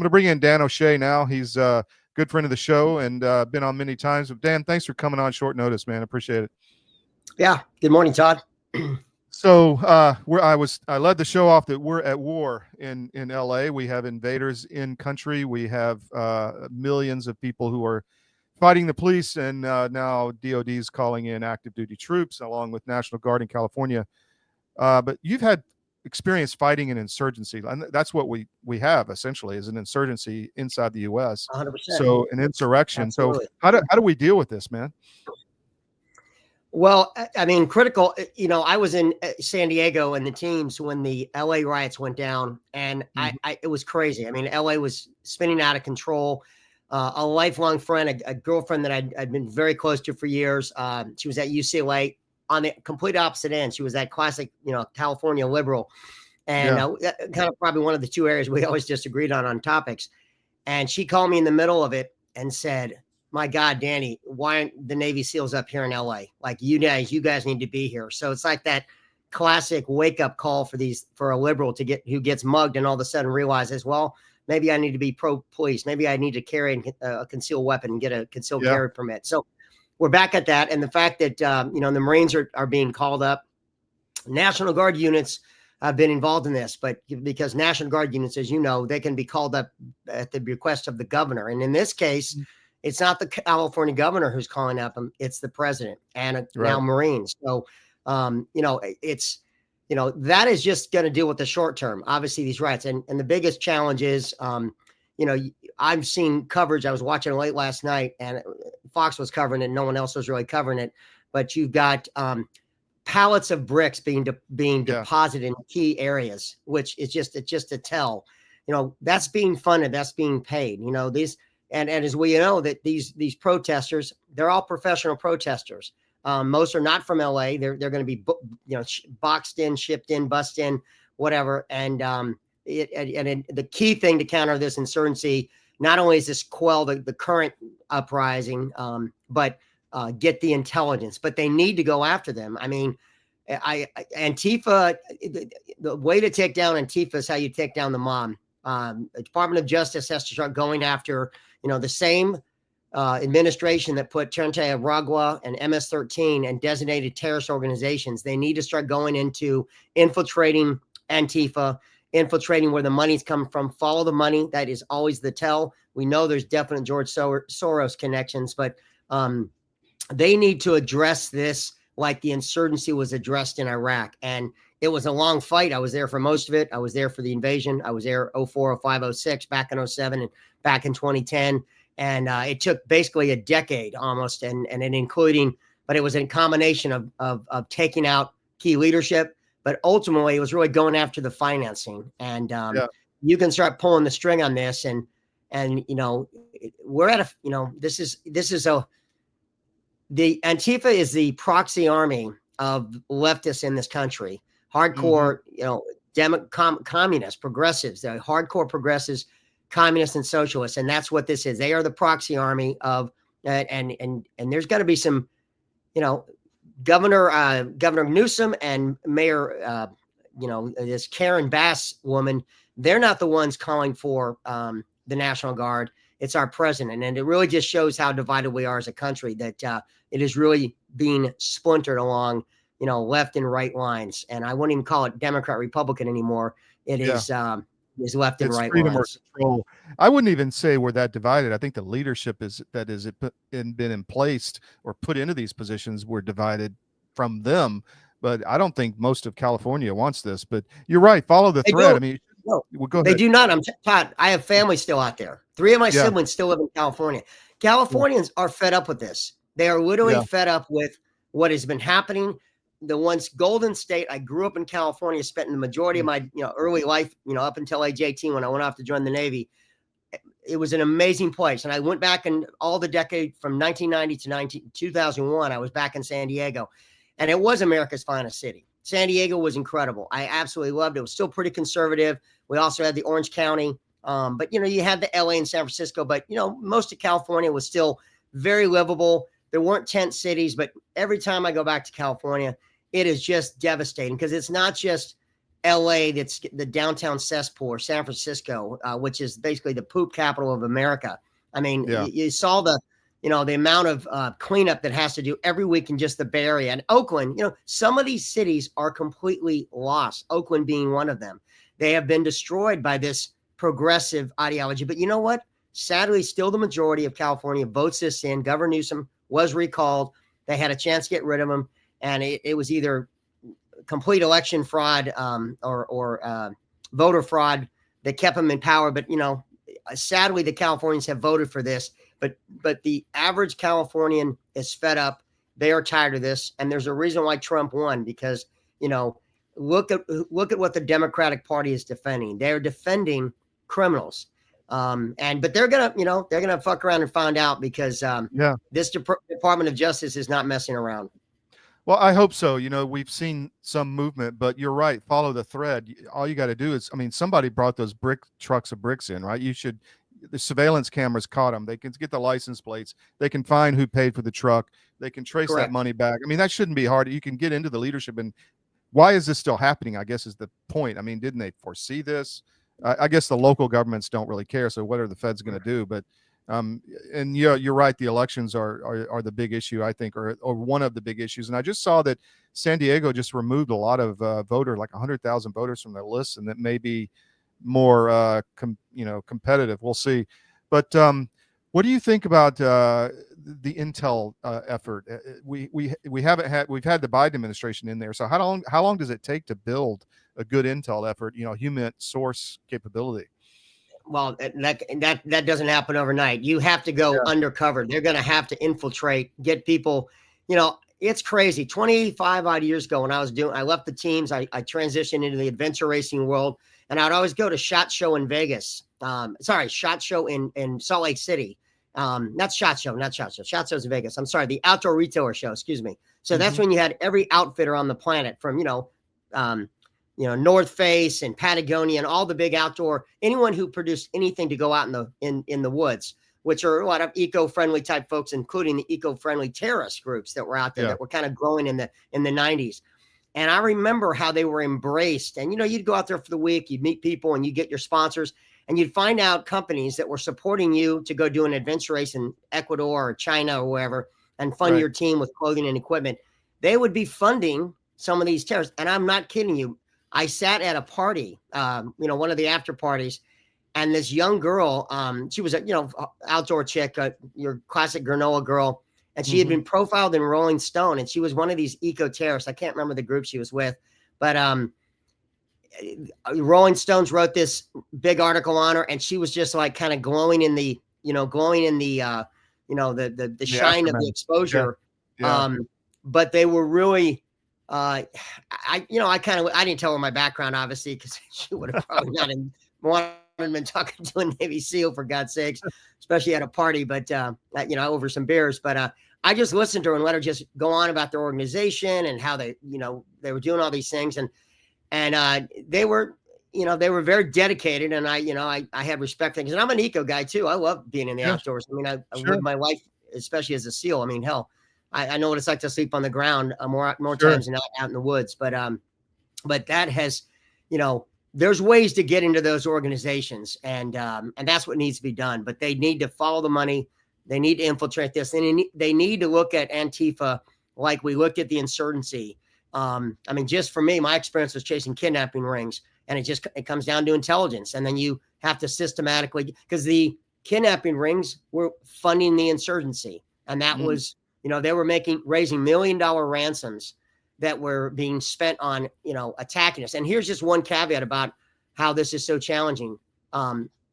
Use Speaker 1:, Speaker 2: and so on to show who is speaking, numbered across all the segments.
Speaker 1: to bring in Dan O'Shea now. He's a good friend of the show and been on many times. Dan, thanks for coming on short notice, man. Appreciate it.
Speaker 2: Yeah. Good morning, Todd.
Speaker 1: So I led the show off that we're at war in LA. We have invaders in country. We have millions of people who are fighting the police, and now DOD is calling in active duty troops along with National Guard in California. But you've had experience fighting an insurgency, and that's what we have essentially is an insurgency inside the U.S.
Speaker 2: 100%.
Speaker 1: So an insurrection.
Speaker 2: Absolutely.
Speaker 1: So how do we deal with this, man?
Speaker 2: Well, I mean, critical, I was in San Diego and the teams when the LA riots went down, and it was crazy. I mean, LA was spinning out of control. A lifelong friend, a girlfriend that I'd been very close to for years. She was at UCLA on the complete opposite end. She was that classic, California liberal, and kind of probably one of the two areas we always disagreed on topics. And she called me in the middle of it and said, "My God, Danny, why aren't the Navy SEALs up here in LA? Like you guys need to be here." So it's like that classic wake up call for a liberal who gets mugged and all of a sudden realizes, well, maybe I need to be pro police. Maybe I need to carry a concealed weapon and get a concealed carry permit. So we're back at that. And the fact that, the Marines are being called up. National Guard units have been involved in this, but because National Guard units, as you know, they can be called up at the request of the governor. And in this case, it's not the California governor who's calling up them. It's the president and now Marines. So, it's, that is just going to deal with the short term, obviously these riots. And the biggest challenge is, I've seen coverage. I was watching late last night and Fox was covering it. No one else was really covering it, but you've got, pallets of bricks being deposited in key areas, which is just a tell, that's being funded, that's being paid, and as we know that these protesters, they're all professional protesters. Most are not from LA. They're going to be, boxed in, shipped in, bussed in, whatever. And the key thing to counter this insurgency, not only is this quell the current uprising, but get the intelligence, but they need to go after them. I mean, Antifa, the way to take down Antifa is how you take down the mob. The Department of Justice has to start going after, the same administration that put Tente Aragua and MS-13 and designated terrorist organizations. They need to start going into infiltrating Antifa, infiltrating where the money's coming from. Follow the money. That is always the tell. We know there's definite George Soros connections, but they need to address this like the insurgency was addressed in Iraq. And it was a long fight. I was there for most of it. I was there for the invasion. I was there 04, 05, 06, back in 07, and back in 2010. And it took basically a decade almost, and but it was a combination of taking out key leadership, but ultimately it was really going after the financing. And you can start pulling the string on this, and we're at the Antifa is the proxy army of leftists in this country. Hardcore, communists, progressives, the hardcore progressives, communists and socialists. And that's what this is. They are the proxy army of, and there's got to be some, Governor Newsom and Mayor, this Karen Bass woman, they're not the ones calling for the National Guard. It's our president. And it really just shows how divided we are as a country, that it is really being splintered along, left and right lines. And I wouldn't even call it Democrat, Republican anymore. It is left and right
Speaker 1: freedom
Speaker 2: lines.
Speaker 1: or control. I wouldn't even say we're that divided. I think the leadership been in place or put into these positions, we're divided from them. But I don't think most of California wants this. But you're right. Follow the thread. I mean,
Speaker 2: no,
Speaker 1: go ahead.
Speaker 2: They do not. Todd, I have family still out there. 3 of my siblings still live in California. Californians are fed up with this. They are literally fed up with what has been happening. The once golden state. I grew up in California, spent the majority of my early life, up until age 18 when I went off to join the Navy. It was an amazing place. And I went back in all the decade from 1990 to 2001. I was back in San Diego, and it was America's finest city. San Diego was incredible. I absolutely loved it. It was still pretty conservative. We also had the Orange County. But, you had the LA and San Francisco, but, most of California was still very livable. There weren't tent cities, but every time I go back to California, it is just devastating because it's not just LA, that's the downtown cesspool, San Francisco, which is basically the poop capital of America. I mean,
Speaker 1: Yeah.
Speaker 2: you saw the amount of cleanup that has to do every week in just the Bay Area. And Oakland, some of these cities are completely lost, Oakland being one of them. They have been destroyed by this progressive ideology. But you know what? Sadly, still the majority of California votes this in. Governor Newsom was recalled. They had a chance to get rid of him. And it was either complete election fraud or voter fraud that kept him in power. But, sadly, the Californians have voted for this. But the average Californian is fed up. They are tired of this. And there's a reason why Trump won, because, look at what the Democratic Party is defending. They're defending criminals. But they're gonna fuck around and find out, because this Department of Justice is not messing around.
Speaker 1: Well, I hope so. We've seen some movement, but you're right. Follow the thread. All you got to do is, somebody brought those trucks of bricks in, right? The surveillance cameras caught them. They can get the license plates. They can find who paid for the truck. They can trace
Speaker 2: Correct.
Speaker 1: that money back. That shouldn't be hard. You can get into the leadership. And why is this still happening, I guess, is the point. Didn't they foresee this? I guess the local governments don't really care. So what are the feds going to do? But and you're right. The elections are the big issue, I think, or one of the big issues. And I just saw that San Diego just removed a lot of like 100,000 voters from their list, and that may be more competitive. We'll see. But what do you think about the intel effort? We've had the Biden administration in there. So how long does it take to build a good intel effort? Human source capability.
Speaker 2: Well, that doesn't happen overnight. You have to go undercover. They're going to have to infiltrate, get people. It's crazy. 25 odd years ago, when I left the teams, I transitioned into the adventure racing world, and I'd always go to SHOT Show in Vegas. SHOT Show in Salt Lake City. Not SHOT Show. SHOT Show's in Vegas. I'm sorry, the Outdoor Retailer Show. Excuse me. So that's when you had every outfitter on the planet, from North Face and Patagonia and all the big outdoor, anyone who produced anything to go out in the woods, which are a lot of eco-friendly type folks, including the eco-friendly terrorist groups that were out there that were kind of growing in the 90s. And I remember how they were embraced. And, you'd go out there for the week, you'd meet people, and you get your sponsors, and you'd find out companies that were supporting you to go do an adventure race in Ecuador or China or wherever, and fund your team with clothing and equipment. They would be funding some of these terrorists. And I'm not kidding you. I sat at a party, one of the after parties, and this young girl, she was a, outdoor chick, your classic granola girl. And she had been profiled in Rolling Stone, and she was one of these eco-terrorists. I can't remember the group she was with, but Rolling Stones wrote this big article on her, and she was just like kind of glowing in the shine of the exposure. But they were really, I didn't tell her my background, obviously, because she would have probably not been talking to a Navy SEAL, for God's sakes, especially at a party, but over some beers. But I just listened to her and let her just go on about their organization and how they were doing all these things, and they were very dedicated, and I had respect for things. And I'm an eco guy too. I love being in the outdoors. I lived my life, especially as a SEAL. Hell, I know what it's like to sleep on the ground more times than out in the woods. But that has, there's ways to get into those organizations, and that's what needs to be done. But they need to follow the money. They need to infiltrate this, and they need to look at Antifa like we looked at the insurgency. Just for me, my experience was chasing kidnapping rings, and it comes down to intelligence. And then you have to systematically, because the kidnapping rings were funding the insurgency, and that was, they were raising $1 million ransoms that were being spent on, attacking us. And here's just one caveat about how this is so challenging.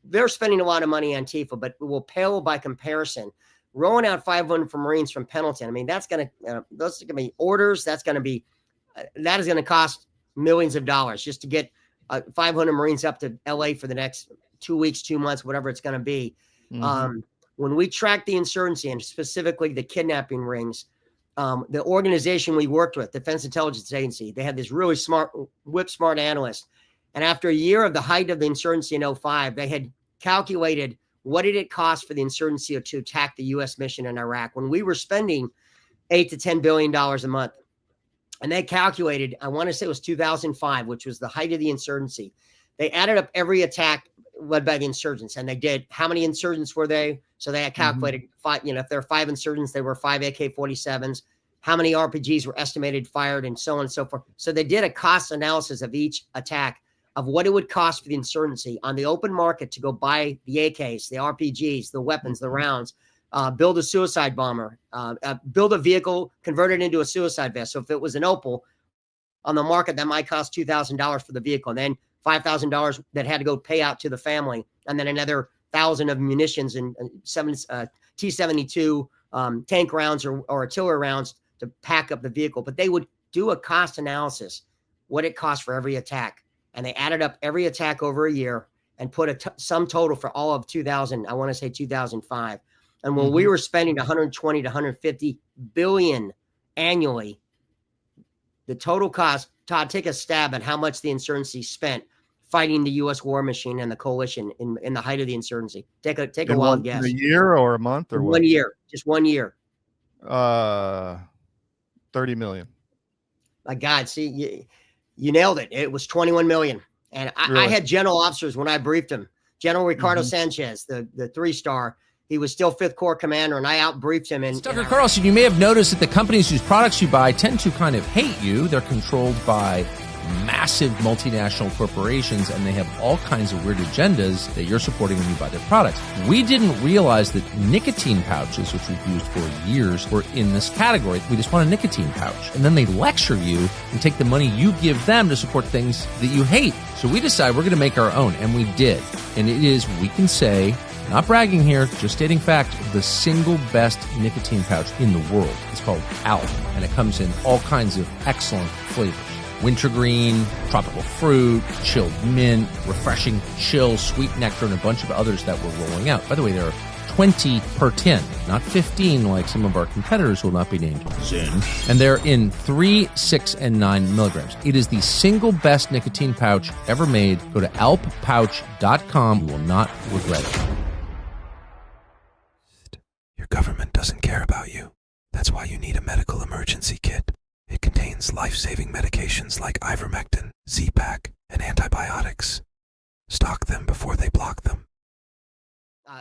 Speaker 2: They're spending a lot of money on Antifa, but it will pale by comparison. Rolling out 500 for Marines from Pendleton, those are going to be orders. That is going to cost millions of dollars just to get 500 Marines up to LA for the next 2 weeks, 2 months, whatever it's going to be. When we track the insurgency, and specifically the kidnapping rings, the organization we worked with, Defense Intelligence Agency, they had this really whip smart analyst. And after a year of the height of the insurgency in 2005, they had calculated what did it cost for the insurgency to attack the U.S. mission in Iraq when we were spending $8 to $10 billion a month. And they calculated, I want to say it was 2005, which was the height of the insurgency. They added up every attack led by the insurgents, and they did how many insurgents were they? So they had calculated five, if there are 5 insurgents, there were 5 AK-47s, how many RPGs were estimated fired, and so on and so forth. So they did a cost analysis of each attack of what it would cost for the insurgency on the open market to go buy the AKs, the RPGs, the weapons, the rounds, build a suicide bomber, build a vehicle, convert it into a suicide vest. So if it was an Opel on the market, that might cost $2,000 for the vehicle, and then $5,000 that had to go pay out to the family, and then another 1,000 of munitions and T-72 tank rounds or artillery rounds to pack up the vehicle. But they would do a cost analysis, what it cost for every attack. And they added up every attack over a year and put a sum total for all of 2000, I want to say 2005. And when we were spending 120 to 150 billion annually, the total cost, Todd, take a stab at how much the insurgency spent fighting the U.S. war machine and the coalition in the height of the insurgency. Take a wild guess.
Speaker 1: A year or a month or what?
Speaker 2: 1 year, just 1 year.
Speaker 1: 30 million.
Speaker 2: My God, see, you nailed it. It was 21 million. And I had general officers when I briefed him. General Ricardo Sanchez, the 3-star, he was still 5th Corps commander, and I out-briefed him.
Speaker 3: Tucker Carlson, you may have noticed that the companies whose products you buy tend to kind of hate you. They're controlled by massive multinational corporations, and they have all kinds of weird agendas that you're supporting when you buy their products. We didn't realize that nicotine pouches, which we've used for years, were in this category. We just want a nicotine pouch. And then they lecture you and take the money you give them to support things that you hate. So we decided we're going to make our own, and we did. And it is, we can say, not bragging here, just stating fact, the single best nicotine pouch in the world. It's called ALP, and it comes in all kinds of excellent flavors. Wintergreen, tropical fruit, chilled mint, refreshing chill, sweet nectar, and a bunch of others that we're rolling out. By the way, there are 20 per tin, not 15 like some of our competitors who will not be named soon. And they're in 3, 6, and 9 milligrams. It is the single best nicotine pouch ever made. Go to alppouch.com. You will not regret it.
Speaker 4: Your government doesn't care about you. That's why you need a medical emergency kit. It contains life-saving medications like ivermectin, Z-Pak, and antibiotics. Stock them before they block them.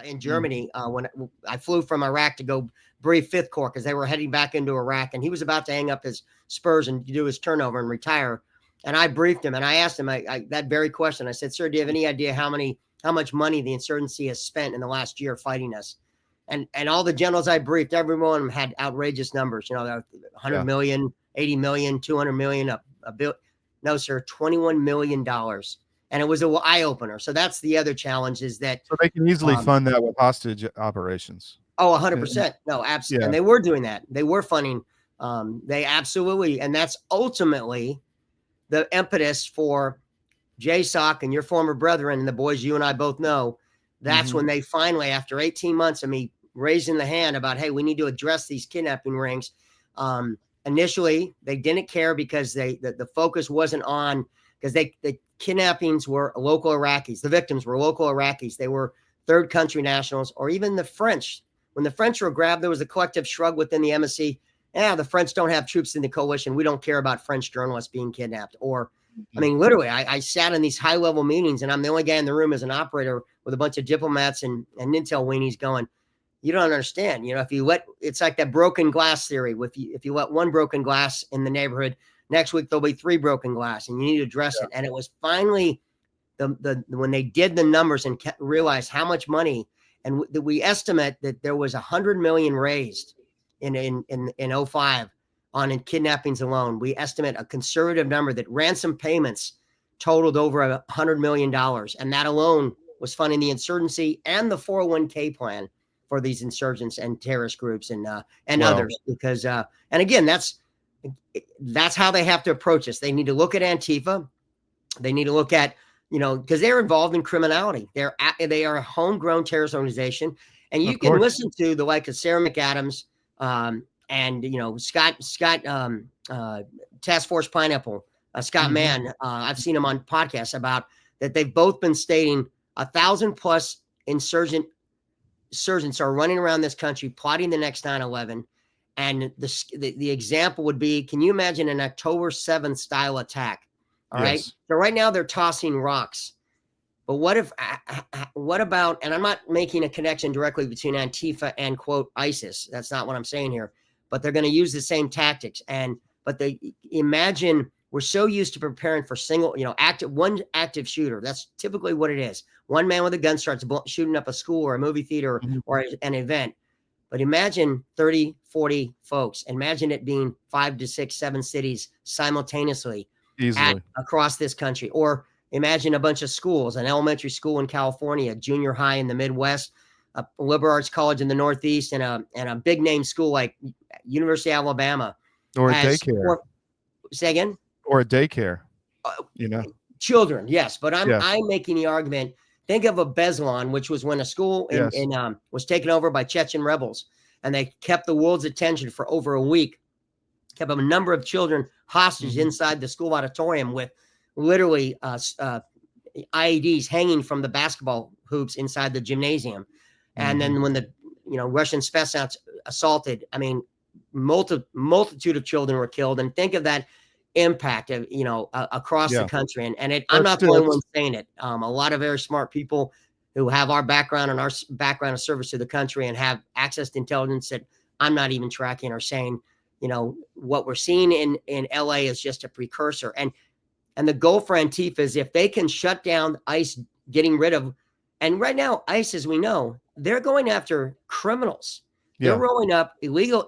Speaker 2: In Germany, when I flew from Iraq to go brief 5th Corps because they were heading back into Iraq, and he was about to hang up his spurs and do his turnover and retire. And I briefed him, and I asked him that very question. I said, "Sir, do you have any idea how much money the insurgency has spent in the last year fighting us?" And all the generals I briefed, everyone had outrageous numbers. 100 million, 80 million, 200 million, a bill. No, sir, $21 million. And it was an eye opener. So that's the other challenge is that.
Speaker 1: So they can easily fund that with hostage operations.
Speaker 2: Oh, 100%. No, absolutely. Yeah. And they were doing that. They were funding. They absolutely. And that's ultimately the impetus for JSOC and your former brethren and the boys you and I both know. That's when they finally, after 18 months of me raising the hand about, hey, we need to address these kidnapping rings. Initially, they didn't care because the focus wasn't on, because the kidnappings were local Iraqis. The victims were local Iraqis. They were third country nationals, or even the French. When the French were grabbed, there was a collective shrug within the MSC. The French don't have troops in the coalition. We don't care about French journalists being kidnapped. Or, I mean, literally, I sat in these high-level meetings, and I'm the only guy in the room as an operator with a bunch of diplomats and intel weenies going, you don't understand. It's like that broken glass theory. If you let one broken glass in the neighborhood, next week there'll be 3 broken glass, and you need to address it. And it was finally when they did the numbers and realized how much money, and we estimate that there was 100 million raised in 05 on kidnappings alone. We estimate a conservative number that ransom payments totaled over $100 million, and that alone was funding the insurgency and the 401k plan for these insurgents and terrorist groups and others. Because and again, that's how they have to approach us. They need to look at Antifa. They need to look at, because they're involved in criminality. They are a homegrown terrorist organization, and you can listen to the like of Sarah McAdams and Scott Task Force Pineapple, Scott Mann. I've seen him on podcasts about that. They've both been stating 1,000+ insurgents are running around this country plotting the next 9/11, And the example would be, can you imagine an October 7th style attack? All right.
Speaker 1: Yes.
Speaker 2: So right now they're tossing rocks. But what about, and I'm not making a connection directly between Antifa and quote ISIS. That's not what I'm saying here, but they're going to use the same tactics. But imagine we're so used to preparing for one active shooter. That's typically what it is. One man with a gun starts shooting up a school or a movie theater or an event. But imagine 30, 40 folks. Imagine it being 5 to 6, 7 cities simultaneously across this country. Or imagine a bunch of schools, an elementary school in California, junior high in the Midwest, a liberal arts college in the Northeast, and a big name school like University of Alabama.
Speaker 1: Or a daycare.
Speaker 2: Say again?
Speaker 1: Or a daycare.
Speaker 2: Children, yes. But I'm making the argument. Think of a Beslan, which was when a school was taken over by Chechen rebels, and they kept the world's attention for over a week, kept a number of children hostage inside the school auditorium with literally IEDs hanging from the basketball hoops inside the gymnasium. And then when the Russian Spetsnaz assaulted, I mean, multitude of children were killed. And think of that impact of across the country. And I'm not the only one saying it. A lot of very smart people who have our background and our background of service to the country and have access to intelligence that I'm not even tracking, are saying, what we're seeing in LA is just a precursor. And the goal for Antifa is if they can shut down ICE, getting rid of, and right now ICE, as we know, they're going after criminals. They're rolling up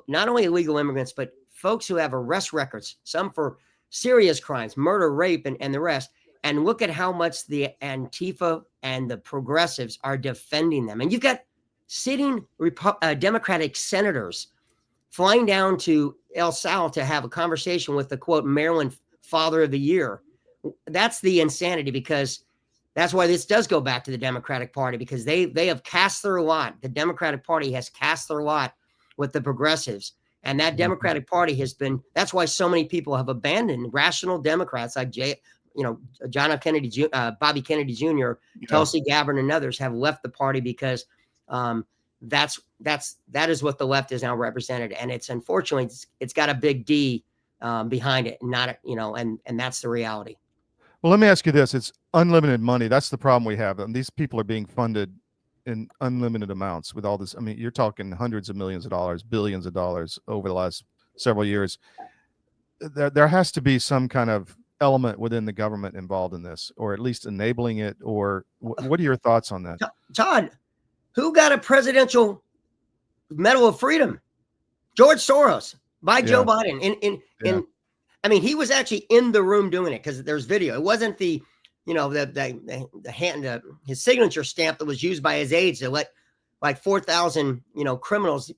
Speaker 2: not only illegal immigrants, but folks who have arrest records, some for serious crimes, murder, rape, and the rest. And look at how much the Antifa and the progressives are defending them. And you've got sitting Democratic senators flying down to El Sal to have a conversation with the quote Maryland Father of the Year. That's the insanity, because that's why this does go back to the Democratic Party, because they have cast their lot. The Democratic Party has cast their lot with the progressives. And that Democratic Party has been, that's why so many people have abandoned rational Democrats like John F. Kennedy, Bobby Kennedy Jr., Tulsi Gabbard, and others have left the party, because that is what the left is now represented. And it's unfortunately, it's got a big D behind it, and not, and that's the reality.
Speaker 1: Well, let me ask you this. It's unlimited money. That's the problem we have. And these people are being funded in unlimited amounts with all this. I mean, you're talking hundreds of millions of dollars, billions of dollars over the last several years. There has to be some kind of element within the government involved in this, or at least enabling it. Or what are your thoughts on that?
Speaker 2: Todd, who got a presidential Medal of Freedom? George Soros by Joe Biden. I mean, he was actually in the room doing it, because there's video. It wasn't the hand, his signature stamp that was used by his aides to let like 4,000, criminals,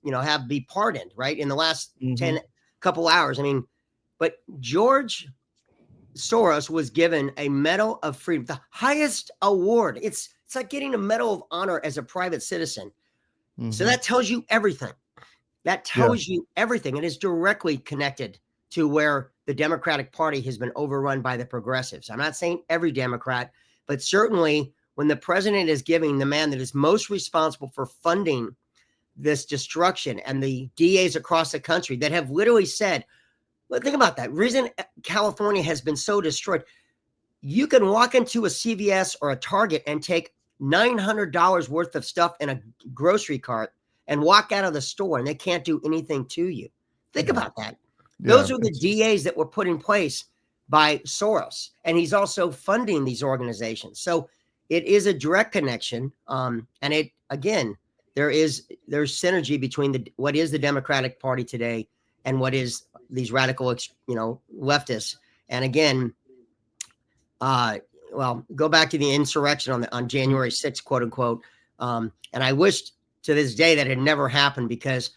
Speaker 2: be pardoned, right, in the last 10 couple hours. I mean, but George Soros was given a Medal of Freedom, the highest award. It's like getting a Medal of Honor as a private citizen. So that tells you everything. That tells you everything. It is directly connected to where the Democratic Party has been overrun by the progressives. I'm not saying every Democrat, but certainly when the president is giving the man that is most responsible for funding this destruction, and the DAs across the country that have literally said, well, think about that. Reason California has been so destroyed. You can walk into a CVS or a Target and take $900 worth of stuff in a grocery cart and walk out of the store, and they can't do anything to you. Think about that. Those are the DAs that were put in place by Soros, and he's also funding these organizations. So it is a direct connection. And it, again, there's synergy between what is the Democratic Party today and what is these radical, leftists. And again, go back to the insurrection on January 6th, quote unquote. And I wish to this day that had never happened, because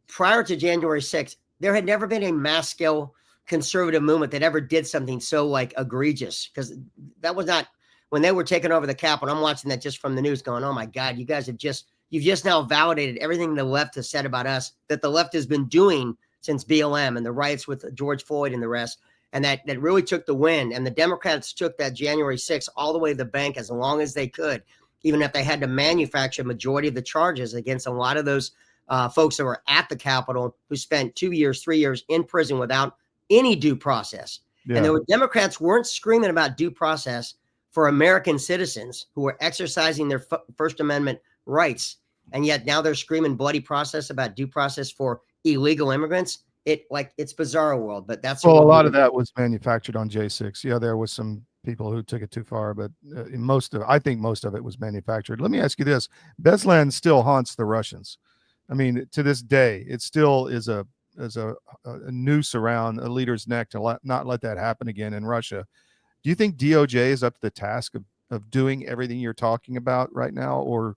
Speaker 2: prior to January 6th, there had never been a mass scale conservative movement that ever did something so like egregious, because that was not when they were taking over the Capitol. I'm watching that just from the news going, oh my God, you guys you've just now validated everything the left has said about us, that the left has been doing since BLM and the riots with George Floyd and the rest. And that really took the win. And the Democrats took that January 6th all the way to the bank as long as they could, even if they had to manufacture a majority of the charges against a lot of those folks that were at the Capitol who spent 2 years, 3 years in prison without any due process.
Speaker 1: Yeah.
Speaker 2: And there were Democrats weren't screaming about due process for American citizens who were exercising their First Amendment rights. And yet now they're screaming bloody process about due process for illegal immigrants. It's bizarre world, but that's
Speaker 1: well, a lot of that was manufactured on J6. Yeah, there was some people who took it too far, but I think most of it was manufactured. Let me ask you this: Beslan still haunts the Russians. I mean, to this day, it still is a noose around a leader's neck to not let that happen again in Russia. Do you think DOJ is up to the task of doing everything you're talking about right now, or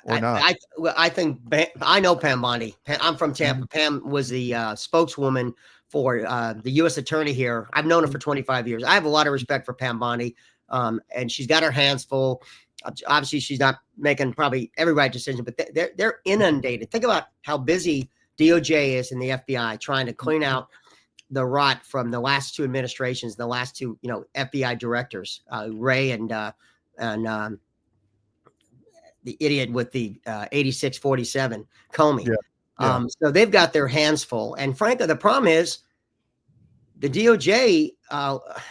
Speaker 1: not?
Speaker 2: I think I know Pam Bondi. I'm from Tampa. Pam was the spokeswoman for the U.S. attorney here. I've known her for 25 years. I have a lot of respect for Pam Bondi, and she's got her hands full. Obviously, she's not making probably every right decision, but they're inundated. Think about how busy DOJ is in the FBI trying to clean out the rot from the last two administrations, the last two, FBI directors, Ray and the idiot with the 8647 Comey.
Speaker 1: Yeah.
Speaker 2: So they've got their hands full. And frankly, the problem is the DOJ,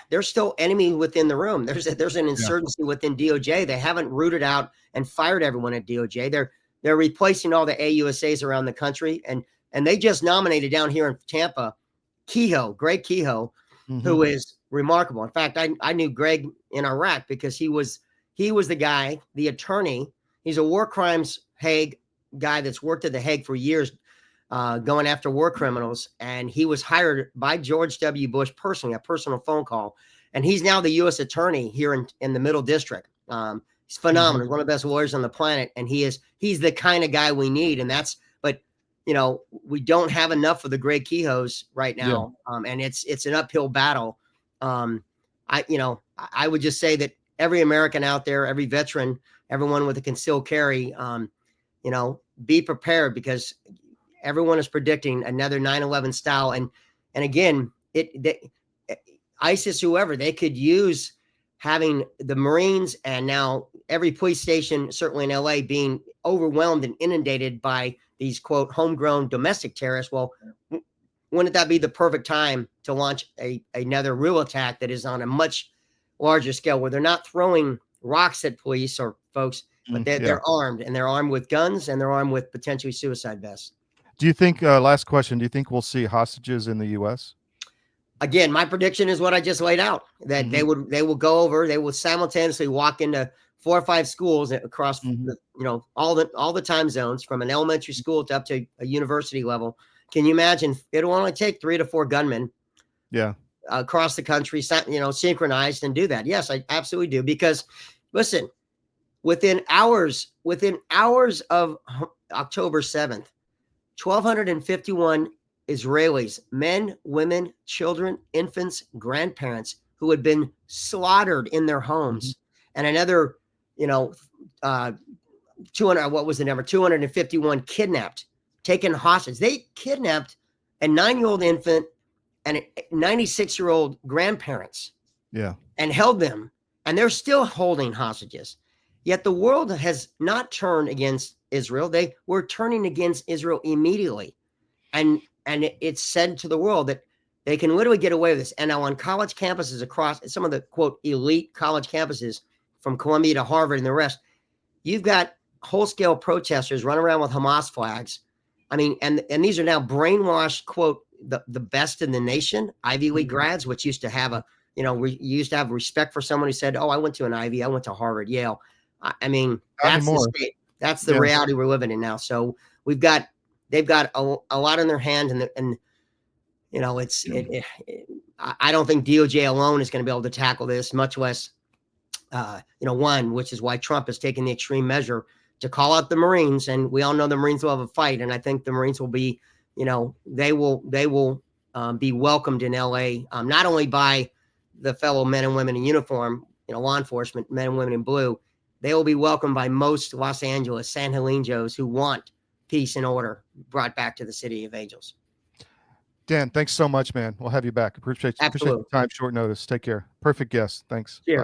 Speaker 2: they're still enemy within the room. There's an insurgency within DOJ. They haven't rooted out and fired everyone at DOJ. They're replacing all the AUSAs around the country. And they just nominated down here in Tampa, Greg Kehoe, who is remarkable. In fact, I knew Greg in Iraq because he was the guy, the attorney. He's a war crimes Hague guy that's worked at the Hague for years, going after war criminals. And he was hired by George W. Bush personally, a personal phone call. And he's now the U.S. attorney here in the Middle District. He's phenomenal. He's one of the best lawyers on the planet. And he's the kind of guy we need. And but we don't have enough of the Greg Kehoes right now. And it's an uphill battle. I would just say that every American out there, every veteran, everyone with a concealed carry, be prepared, because everyone is predicting another 9/11 style. And again, ISIS, whoever, they could use having the Marines and now every police station, certainly in LA, being overwhelmed and inundated by these, quote, homegrown domestic terrorists. Well, wouldn't that be the perfect time to launch another real attack that is on a much larger scale, where they're not throwing rocks at police or folks, but they're armed, and they're armed with guns, and they're armed with potentially suicide vests.
Speaker 1: Do you think, last question, do you think we'll see hostages in the U.S.?
Speaker 2: Again, my prediction is what I just laid out, that they will go over, they will simultaneously walk into 4 or 5 schools across all the time zones, from an elementary school to up to a university level. Can you imagine? It'll only take 3 to 4 gunmen across the country, synchronized, and do that. Yes, I absolutely do. Because listen, within hours of October 7th, 1,251 Israelis, men, women, children, infants, grandparents, who had been slaughtered in their homes, and another, 251 kidnapped, taken hostage. They kidnapped a 9-year-old infant and 96-year-old grandparents, and held them, and they're still holding hostages. Yet the world has not turned against Israel. They were turning against Israel immediately, and it's said to the world that they can literally get away with this. And now on college campuses across some of the, quote, elite college campuses, from Columbia to Harvard and the rest, you've got whole-scale protesters running around with Hamas flags. I mean, and these are now brainwashed, quote, the best in the nation, Ivy League grads, which used to have we used to have respect for someone who said, "Oh, I went to an Ivy, I went to Harvard, Yale." I mean, that's the state. That's the reality we're living in now. So they've got a lot in their hand, and I don't think DOJ alone is going to be able to tackle this, much less, which is why Trump has taken the extreme measure to call out the Marines. And we all know the Marines will have a fight. And I think the Marines will be, they will be welcomed in LA, not only by the fellow men and women in uniform, law enforcement, men and women in blue. They will be welcomed by most Los Angeles, San Helenos who want peace and order brought back to the city of angels.
Speaker 1: Dan, thanks so much, man. We'll have you back. Appreciate the time, short notice. Take care. Perfect guest. Thanks.
Speaker 2: Cheers.
Speaker 1: Bye.